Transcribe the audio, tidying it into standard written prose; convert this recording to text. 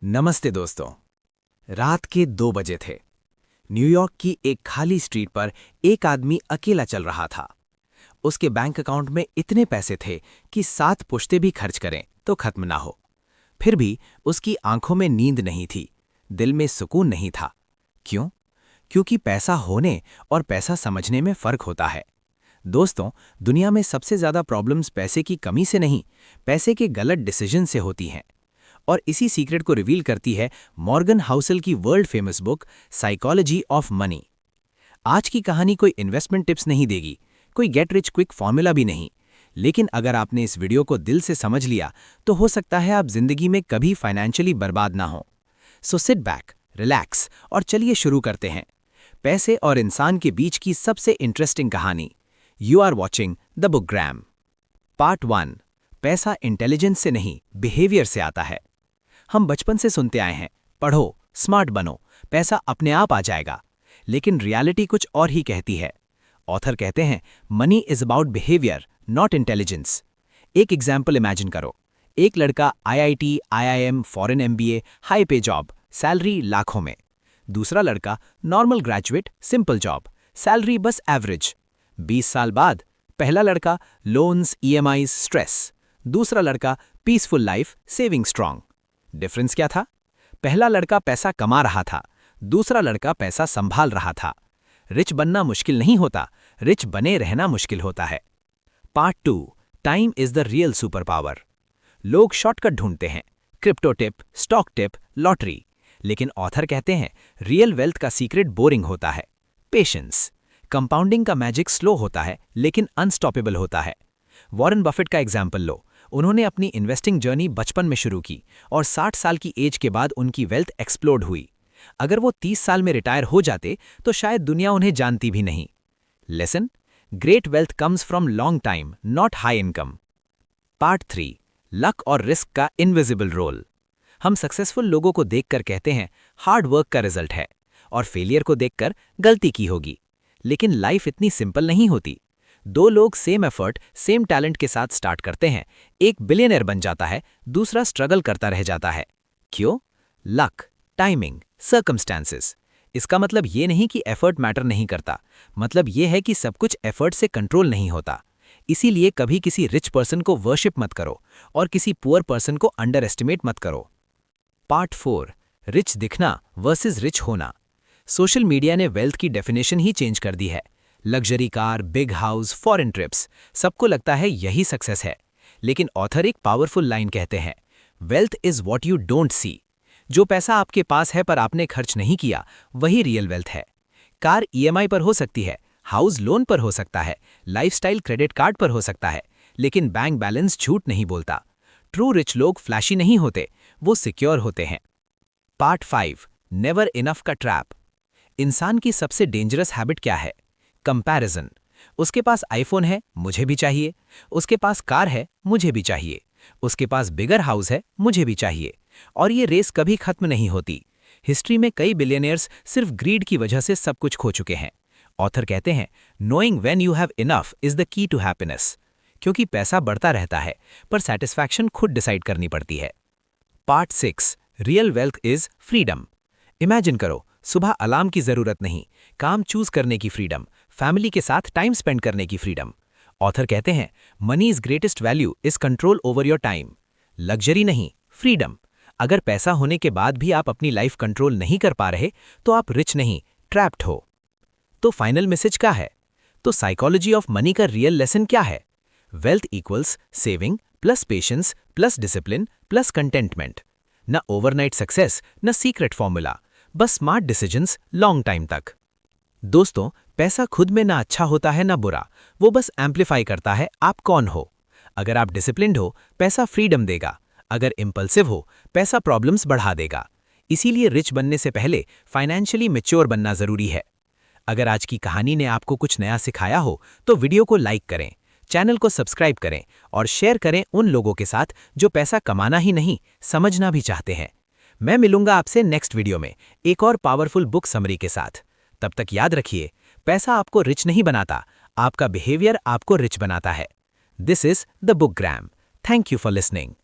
नमस्ते दोस्तों। रात के 2 बजे थे। न्यूयॉर्क की एक खाली स्ट्रीट पर एक आदमी अकेला चल रहा था। उसके बैंक अकाउंट में इतने पैसे थे कि 7 पुश्ते भी खर्च करें तो खत्म ना हो। फिर भी उसकी आंखों में नींद नहीं थी, दिल में सुकून नहीं था। क्यों? क्योंकि पैसा होने और पैसा समझने में फर्क होता है। दोस्तों, दुनिया में सबसे ज्यादा प्रॉब्लम्स पैसे की कमी से नहीं, पैसे के गलत डिसीजन से होती हैं। और इसी सीक्रेट को रिवील करती है मॉर्गन हाउसल की world famous book psychology of money. आज की कहानी कोई इन्वेस्टमेंट टिप्स नहीं देगी, कोई गेट रिच क्विक फॉर्मूला भी नहीं, लेकिन अगर आपने इस वीडियो को दिल से समझ लिया तो हो सकता है आप जिंदगी में कभी फाइनेंशियली बर्बाद ना हो। सो सिट बैक, रिलैक्स और चलिए शुरू करते हैं पैसे और इंसान के बीच की सबसे इंटरेस्टिंग कहानी। You are watching the Bookgram. Part 1। पैसा इंटेलिजेंस से नहीं, बिहेवियर से आता है। हम बचपन से सुनते आए हैं, पढ़ो, स्मार्ट बनो, पैसा अपने आप आ जाएगा। लेकिन रियलिटी कुछ और ही कहती है। ऑथर कहते हैं, money is about behaviour, not intelligence. एक एग्जाम्पल इमेजिन करो। एक लड़का IIT, IIM, foreign MBA, high पे जॉब, सैलरी लाखों में। दूसरा लड़का normal graduate, simple job, salary बस एवरेज। 20 साल बाद पहला लड़का लोन्स, ईएमआईज, स्ट्रेस। दूसरा लड़का peaceful life, saving strong. Difference क्या था? पहला लड़का पैसा कमा रहा था, दूसरा लड़का पैसा संभाल रहा था। रिच बनना मुश्किल नहीं होता, रिच बने रहना मुश्किल होता है। Part 2। Time is the real super power. लोग शॉर्टकट ढूंढते हैं, crypto tip, stock tip, lottery. लेकिन ऑथर कहते हैं रियल वेल्थ का सीक्रेट बोरिंग होता है। पेशेंस। कंपाउंडिंग का मैजिक स्लो होता है लेकिन अनस्टॉपेबल होता है। वॉरेन बफेट का एग्जाम्पल लो। उन्होंने अपनी इन्वेस्टिंग जर्नी बचपन में शुरू की और 60 साल की एज के बाद उनकी वेल्थ एक्सप्लोड हुई। अगर वो 30 साल में रिटायर हो जाते तो शायद दुनिया उन्हें जानती भी नहीं। Lesson, great wealth comes from long time, not high income. Part 3। Luck और रिस्क का इनविजिबल रोल। हम सक्सेसफुल लोगों को देखकर कहते हैं हार्ड वर्क का रिजल्ट है, और फेलियर को देखकर गलती की होगी। लेकिन लाइफ इतनी सिंपल नहीं होती। 2 लोग सेम एफर्ट, सेम टैलेंट के साथ स्टार्ट करते हैं, एक बिलियनर बन जाता है, दूसरा स्ट्रगल करता रह जाता है। क्यों? Luck, timing, circumstances. इसका मतलब ये नहीं कि एफर्ट मैटर नहीं करता, मतलब ये है कि सब कुछ एफर्ट से कंट्रोल नहीं होता। इसीलिए कभी किसी रिच पर्सन को वर्शिप मत करो और किसी पुअर पर्सन को अंडर एस्टिमेट मत करो। पार्ट 4। रिच दिखना वर्सेस रिच होना। सोशल मीडिया ने वेल्थ की डेफिनेशन ही चेंज कर दी है। Luxury car, big house, foreign trips, सबको लगता है यही सक्सेस है। लेकिन ऑथर एक पावरफुल लाइन कहते हैं, wealth is what you don't see. जो पैसा आपके पास है पर आपने खर्च नहीं किया, वही रियल वेल्थ है। कार ईएमआई पर हो सकती है, हाउस लोन पर हो सकता है, लाइफस्टाइल क्रेडिट कार्ड पर हो सकता है, लेकिन बैंक बैलेंस झूठ नहीं बोलता। ट्रू रिच लोग फ्लैशी नहीं होते, वो सिक्योर होते हैं। पार्ट 5। नेवर इनफ का ट्रैप। इंसान की सबसे डेंजरस हैबिट क्या है? कंपैरिजन। उसके पास आईफोन है, मुझे भी चाहिए। उसके पास कार है, मुझे भी चाहिए। उसके पास बिगर हाउस है, मुझे भी चाहिए। और ये रेस कभी खत्म नहीं होती। हिस्ट्री में कई बिलियनियर्स सिर्फ ग्रीड की वजह से सब कुछ खो चुके हैं। ऑथर कहते हैं, knowing when you have enough is the key to happiness. क्योंकि पैसा बढ़ता रहता है पर सेटिस्फैक्शन खुद डिसाइड करनी पड़ती है। Part 6। Real wealth is freedom. Imagine करो, सुबह अलार्म की जरूरत नहीं, काम चूज करने की फ्रीडम, फैमिली के साथ टाइम स्पेंड करने की फ्रीडम। ऑथर कहते हैं, money is greatest value is control over your time. Luxury नहीं, फ्रीडम। अगर पैसा होने के बाद भी आप अपनी लाइफ कंट्रोल नहीं कर पा रहे तो आप रिच नहीं, ट्रैप्ड हो। तो फाइनल मैसेज क्या है? तो साइकोलॉजी ऑफ मनी का रियल लेसन क्या है? Wealth equals saving plus patience plus discipline plus contentment. न ओवरनाइट सक्सेस, न सीक्रेट फॉर्मूला, बस स्मार्ट डिसीजंस लॉन्ग टाइम तक। दोस्तों, पैसा खुद में ना अच्छा होता है ना बुरा, वो बस एम्पलीफाई करता है आप कौन हो। अगर आप डिसिप्लिन्ड हो, पैसा फ्रीडम देगा। अगर इम्पल्सिव हो, पैसा प्रॉब्लम्स बढ़ा देगा। इसीलिए रिच बनने से पहले फाइनेंशियली मैच्योर बनना जरूरी है। अगर आज की कहानी ने आपको कुछ नया सिखाया हो तो वीडियो को लाइक करें, चैनल को सब्सक्राइब करें और शेयर करें उन लोगों के साथ जो पैसा कमाना ही नहीं, समझना भी चाहते हैं। मैं मिलूंगा आपसे नेक्स्ट वीडियो में एक और पावरफुल बुक समरी के साथ। तब तक याद रखिए, पैसा आपको रिच नहीं बनाता, आपका बिहेवियर आपको रिच बनाता है। This is the Bookgram. Thank you for listening.